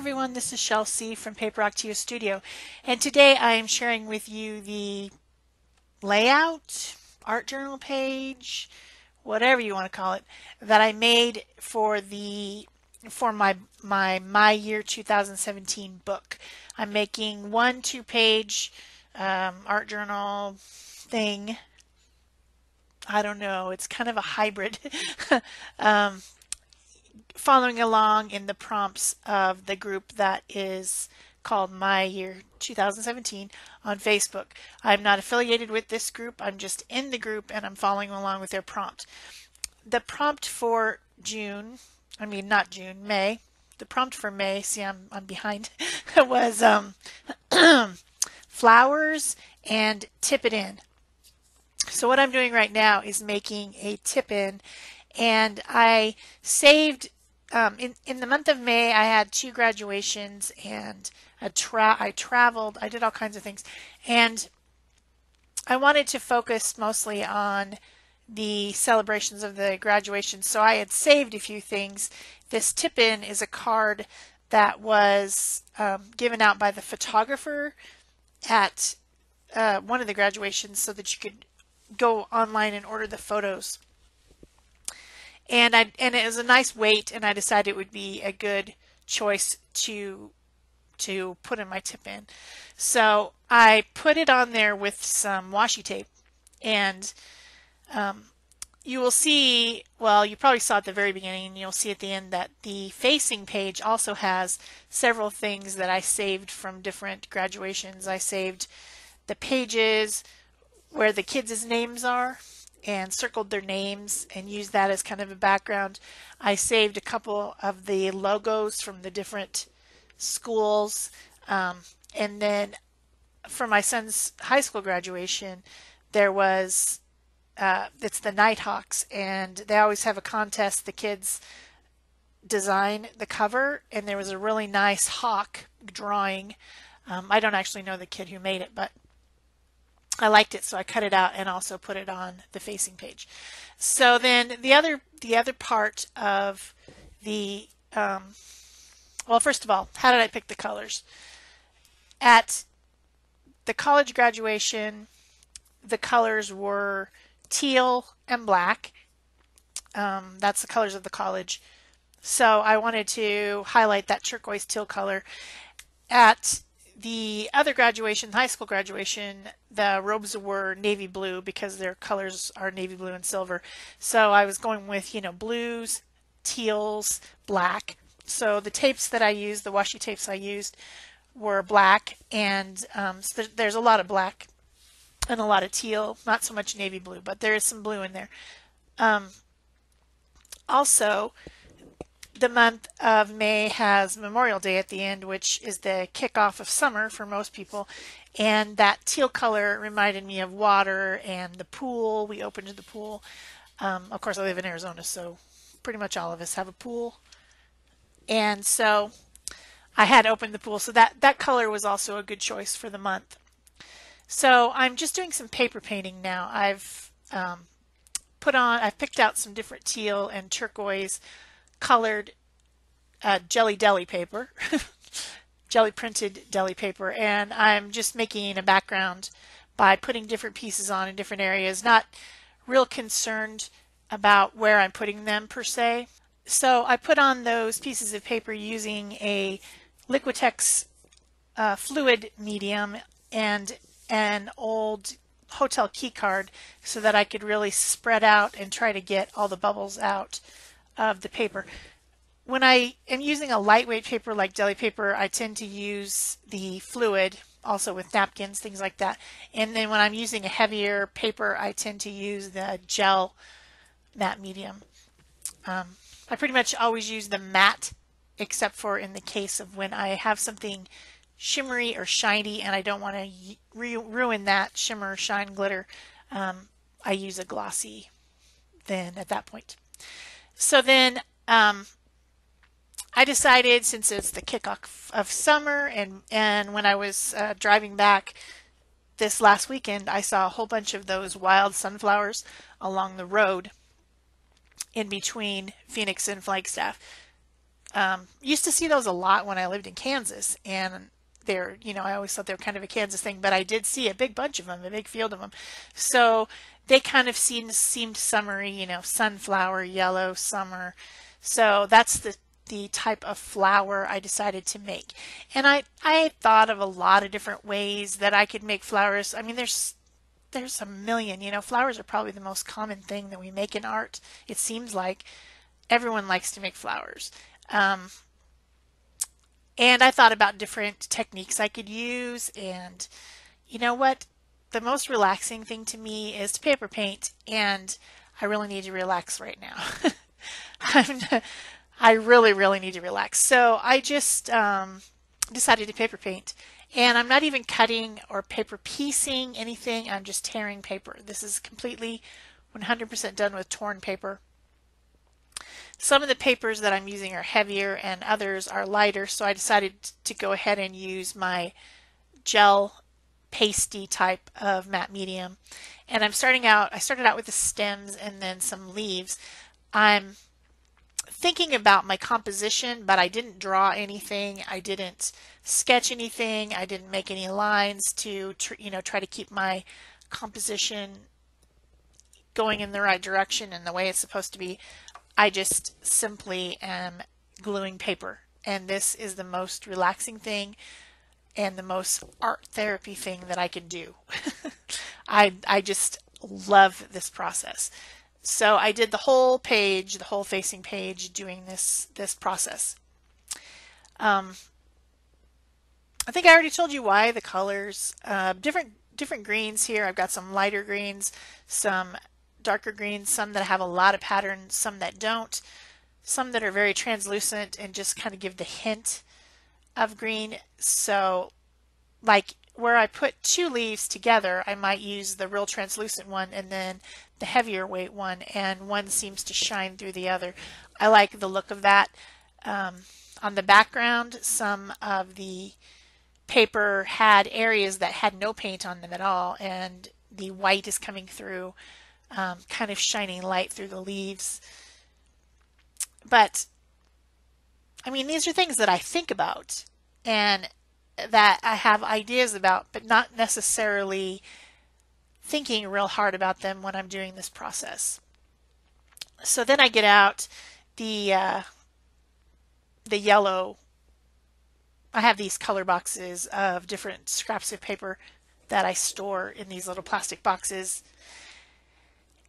everyone, this is Shel from Paper Rock to Your Studio, and today I am sharing with you the layout, art journal page, whatever you want to call it, that I made for my Year 2017 book. I'm making one 2-page art journal thing. I don't know, it's kind of a hybrid. Following along in the prompts of the group that is called My Year 2017 on Facebook. I'm not affiliated with this group. I'm just in the group and I'm following along with their prompt. The prompt for May. The prompt for May, see I'm behind, was flowers and tip it in. So what I'm doing right now is making a tip in, and I saved in the month of May. I had 2 graduations, and I traveled. I did all kinds of things, and I wanted to focus mostly on the celebrations of the graduation. So I had saved a few things. This tip-in is a card that was given out by the photographer at one of the graduations, so that you could go online and order the photos. And it was a nice weight, and I decided it would be a good choice to put in my tip in. So I put it on there with some washi tape, and you will see, well, you probably saw at the very beginning, and you'll see at the end that the facing page also has several things that I saved from different graduations. I saved the pages where the kids' names are and circled their names and used that as kind of a background. I saved a couple of the logos from the different schools, and then for my son's high school graduation, there was it's the Nighthawks, and they always have a contest. The kids design the cover, and there was a really nice hawk drawing. I don't actually know the kid who made it, but I liked it, so I cut it out and also put it on the facing page. So then the other part of the well, first of all, how did I pick the colors? At the college graduation, the colors were teal and black. That's the colors of the college. So I wanted to highlight that turquoise teal color. At the other graduation, high school graduation, the robes were navy blue because their colors are navy blue and silver. So I was going with, blues, teals, black. So the tapes that I used, the washi tapes I used, were black, and so there's a lot of black and a lot of teal, not so much navy blue, but there is some blue in there. Also, the month of May has Memorial Day at the end, which is the kickoff of summer for most people. And that teal color reminded me of water and the pool. We opened the pool. Of course, I live in Arizona, so pretty much all of us have a pool. And so I had opened the pool, so that color was also a good choice for the month. So I'm just doing some paper painting now. I've picked out some different teal and turquoise colored jelly deli paper, jelly printed deli paper, and I'm just making a background by putting different pieces on in different areas, not real concerned about where I'm putting them per se. So I put on those pieces of paper using a Liquitex fluid medium and an old hotel key card so that I could really spread out and try to get all the bubbles out of the paper. When I am using a lightweight paper like deli paper, I tend to use the fluid, also with napkins, things like that. And then when I'm using a heavier paper, I tend to use the gel matte medium. I pretty much always use the matte, except for in the case of when I have something shimmery or shiny and I don't want to ruin that shimmer, shine, glitter. I use a glossy then at that point. So then I decided, since it's the kickoff of summer, and when I was driving back this last weekend, I saw a whole bunch of those wild sunflowers along the road in between Phoenix and Flagstaff. Used to see those a lot when I lived in Kansas, and they're, I always thought they were kind of a Kansas thing, but I did see a big bunch of them, a big field of them. So they kind of seemed summery, sunflower, yellow, summer. So that's the type of flower I decided to make. And I thought of a lot of different ways that I could make flowers. I mean, there's a million, flowers are probably the most common thing that we make in art. It seems like everyone likes to make flowers. Um, and I thought about different techniques I could use. And you know what? The most relaxing thing to me is to paper paint. And I really need to relax right now. I'm, I really, really need to relax. So I just decided to paper paint. And I'm not even cutting or paper piecing anything. I'm just tearing paper. This is completely 100% done with torn paper. Some of the papers that I'm using are heavier and others are lighter, so I decided to go ahead and use my gel pasty type of matte medium. And I started out with the stems and then some leaves. I'm thinking about my composition, but I didn't draw anything. I didn't sketch anything. I didn't make any lines to try to keep my composition going in the right direction and the way it's supposed to be. I just simply am gluing paper, and this is the most relaxing thing and the most art therapy thing that I can do. I just love this process. So I did the whole page, the whole facing page, doing this process. I think I already told you why the colors. Different greens here. I've got some lighter greens, some darker greens, some that have a lot of pattern, some that don't, some that are very translucent and just kind of give the hint of green. So like where I put two leaves together, I might use the real translucent one and then the heavier weight one, and one seems to shine through the other. I like the look of that. On the background, some of the paper had areas that had no paint on them at all, and the white is coming through, kind of shining light through the leaves. But I mean, these are things that I think about and that I have ideas about, but not necessarily thinking real hard about them when I'm doing this process. So then I get out the yellow. I have these color boxes of different scraps of paper that I store in these little plastic boxes.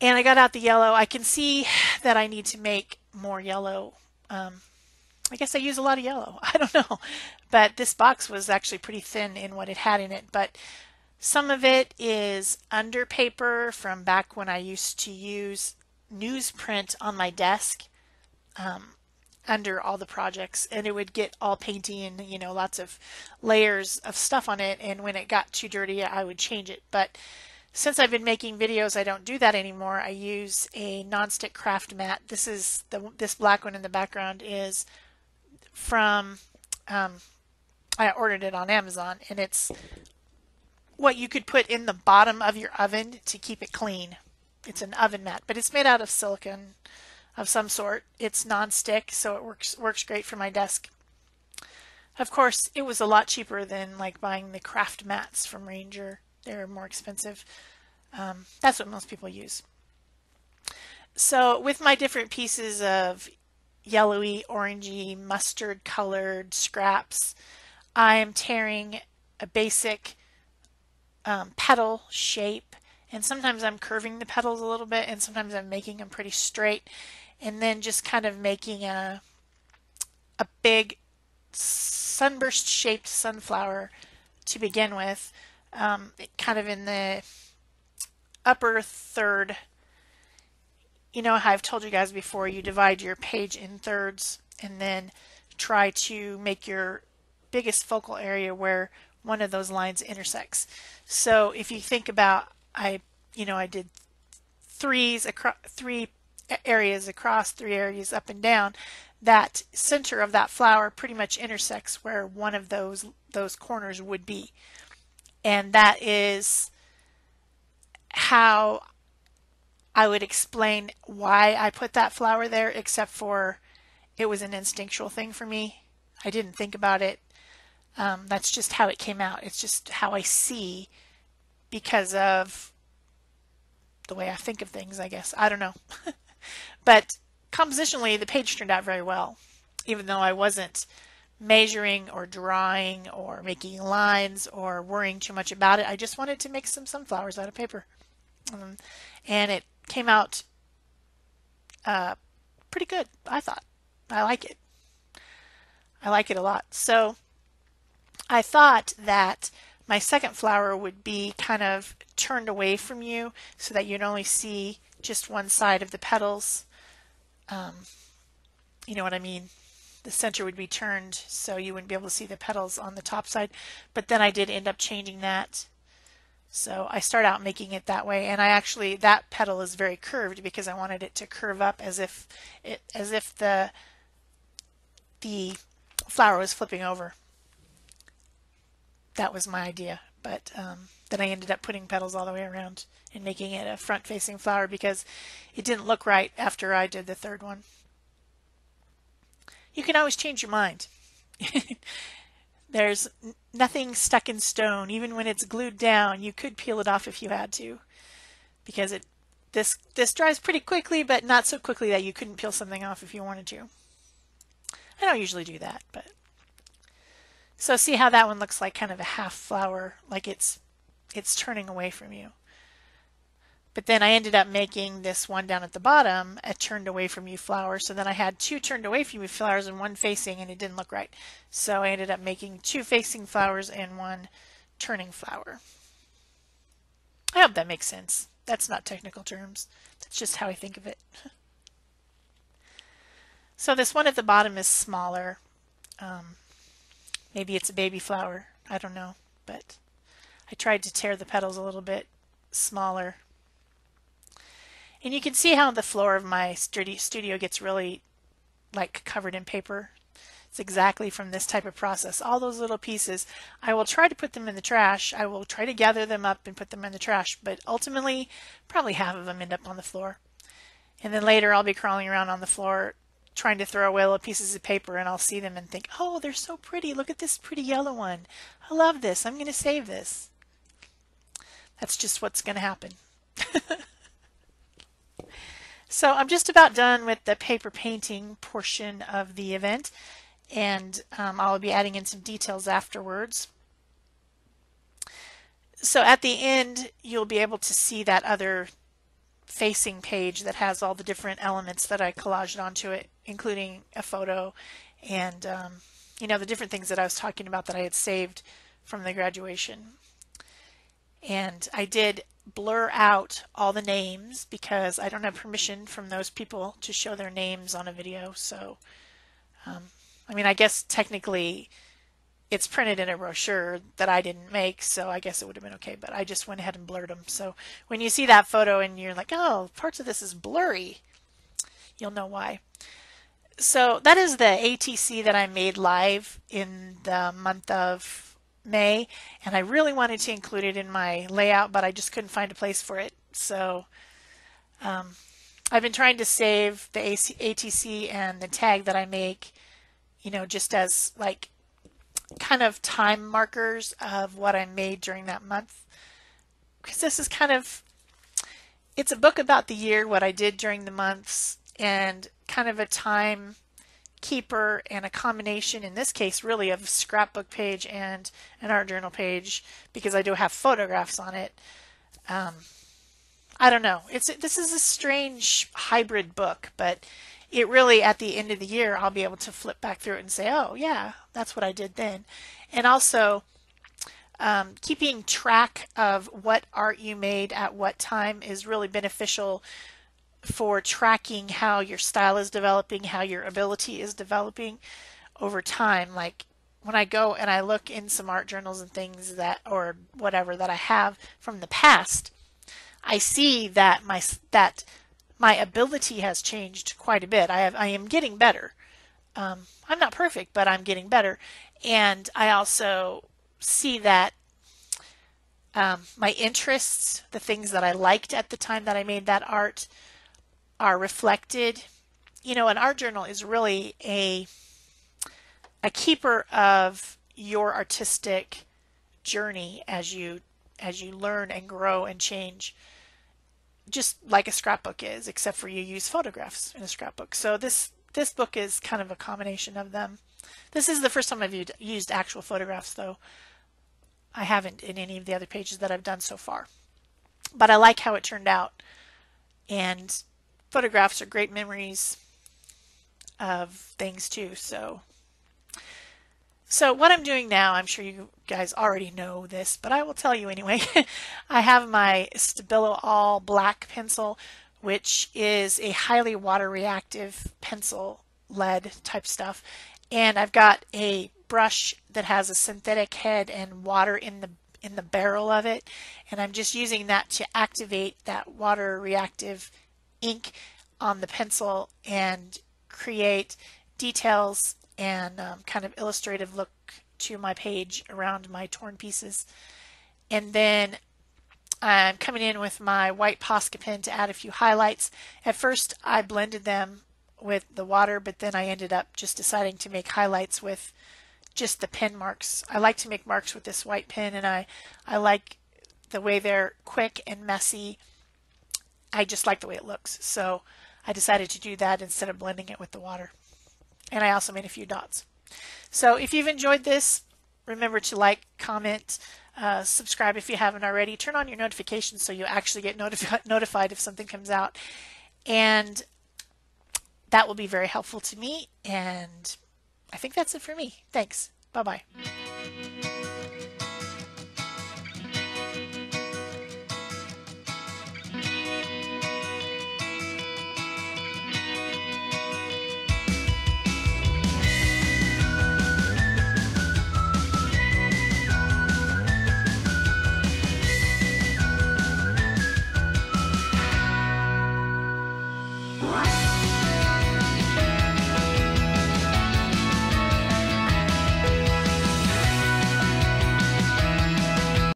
And I got out the yellow. I can see that I need to make more yellow. I guess I use a lot of yellow. I don't know. But this box was actually pretty thin in what it had in it. But some of it is under paper from back when I used to use newsprint on my desk under all the projects. And it would get all painty and, lots of layers of stuff on it. And when it got too dirty, I would change it. But since I've been making videos, I don't do that anymore. I use a nonstick craft mat. This black one in the background is from, I ordered it on Amazon, and it's what you could put in the bottom of your oven to keep it clean. It's an oven mat, but it's made out of silicone of some sort. It's nonstick, so it works great for my desk. Of course, it was a lot cheaper than like buying the craft mats from Ranger. They're more expensive. That's what most people use. So with my different pieces of yellowy, orangey, mustard colored scraps, I'm tearing a basic petal shape, and sometimes I'm curving the petals a little bit, and sometimes I'm making them pretty straight, and then just kind of making a big sunburst shaped sunflower to begin with, kind of in the upper third. You know how I've told you guys before, you divide your page in thirds and then try to make your biggest focal area where one of those lines intersects. So if you think about, I did three areas across, 3 areas up and down. That center of that flower pretty much intersects where one of those corners would be. And that is how I would explain why I put that flower there, except for It was an instinctual thing for me. I didn't think about it. That's just how it came out. It's just how I see because of the way I think of things, I guess. I don't know. But compositionally, the page turned out very well, even though I wasn't measuring or drawing or making lines or worrying too much about it. I just wanted to make some sunflowers out of paper. And it came out pretty good, I thought. I like it. I like it a lot. So I thought that my second flower would be kind of turned away from you so that you'd only see just one side of the petals. You know what I mean? The center would be turned so you wouldn't be able to see the petals on the top side. But then I did end up changing that. So I start out making it that way, and I actually, that petal is very curved because I wanted it to curve up as if the flower was flipping over. That was my idea, but then I ended up putting petals all the way around and making it a front-facing flower because it didn't look right after I did the third one. You can always change your mind. There's nothing stuck in stone. Even when it's glued down, you could peel it off if you had to, because this dries pretty quickly, but not so quickly that you couldn't peel something off if you wanted to. I don't usually do that, but so see how that one looks like kind of a half flower, like it's turning away from you. But then I ended up making this one down at the bottom a turned away from you flower. So then I had two turned away from you flowers and one facing, and it didn't look right. So I ended up making two facing flowers and one turning flower. I hope that makes sense. That's not technical terms. That's just how I think of it. So this one at the bottom is smaller. Maybe it's a baby flower. I don't know. But I tried to tear the petals a little bit smaller. And you can see how the floor of my studio gets really like covered in paper. It's exactly from this type of process. All those little pieces, I will try to put them in the trash. I will try to gather them up and put them in the trash, but ultimately probably half of them end up on the floor. And then later I'll be crawling around on the floor trying to throw away little pieces of paper, and I'll see them and think, oh, they're so pretty. Look at this pretty yellow one. I love this. I'm going to save this. That's just what's going to happen. So I'm just about done with the paper painting portion of the event, and I'll be adding in some details afterwards. So at the end, you'll be able to see that other facing page that has all the different elements that I collaged onto it, including a photo and you know, the different things that I was talking about that I had saved from the graduation. And I did blur out all the names because I don't have permission from those people to show their names on a video. So, I mean, I guess technically it's printed in a brochure that I didn't make, so I guess it would have been okay, but I just went ahead and blurred them. So when you see that photo and you're like, oh, parts of this is blurry, you'll know why. So that is the ATC that I made live in the month of May, and I really wanted to include it in my layout, but I just couldn't find a place for it. So I've been trying to save the ATC and the tag that I make, you know, just as like kind of time markers of what I made during that month. Because this is kind of, it's a book about the year, what I did during the months, and kind of a time keeper and a combination, in this case, really of a scrapbook page and an art journal page, because I do have photographs on it. I don't know. This is a strange hybrid book, but it really, at the end of the year, I'll be able to flip back through it and say, oh, yeah, that's what I did then. And also, keeping track of what art you made at what time is really beneficial for tracking how your style is developing, how your ability is developing over time. Like when I go and I look in some art journals and things that, or whatever that I have from the past, I see that my ability has changed quite a bit. I am getting better. I'm not perfect, but I'm getting better. And I also see that my interests, the things that I liked at the time that I made that art, are reflected you know, an art journal is really a keeper of your artistic journey as you learn and grow and change, just like a scrapbook is, except for you use photographs in a scrapbook. So this book is kind of a combination of them. This is the first time I've used actual photographs, though. I haven't in any of the other pages that I've done so far. But I like how it turned out. And photographs are great memories of things too. So what I'm doing now, I'm sure you guys already know this, but I will tell you anyway. I have my Stabilo All Black pencil, which is a highly water reactive pencil, lead type stuff. And I've got a brush that has a synthetic head and water in the barrel of it. And I'm just using that to activate that water reactive ink on the pencil and create details and kind of illustrative look to my page around my torn pieces. And then I'm coming in with my white Posca pen to add a few highlights. At first I blended them with the water, but then I ended up just deciding to make highlights with just the pen marks. I like to make marks with this white pen, and I like the way they're quick and messy. I just like the way it looks. So I decided to do that instead of blending it with the water. And I also made a few dots. So if you've enjoyed this, remember to like, comment, subscribe if you haven't already. Turn on your notifications so you actually get notified if something comes out. And that will be very helpful to me. And I think that's it for me. Thanks. Bye-bye.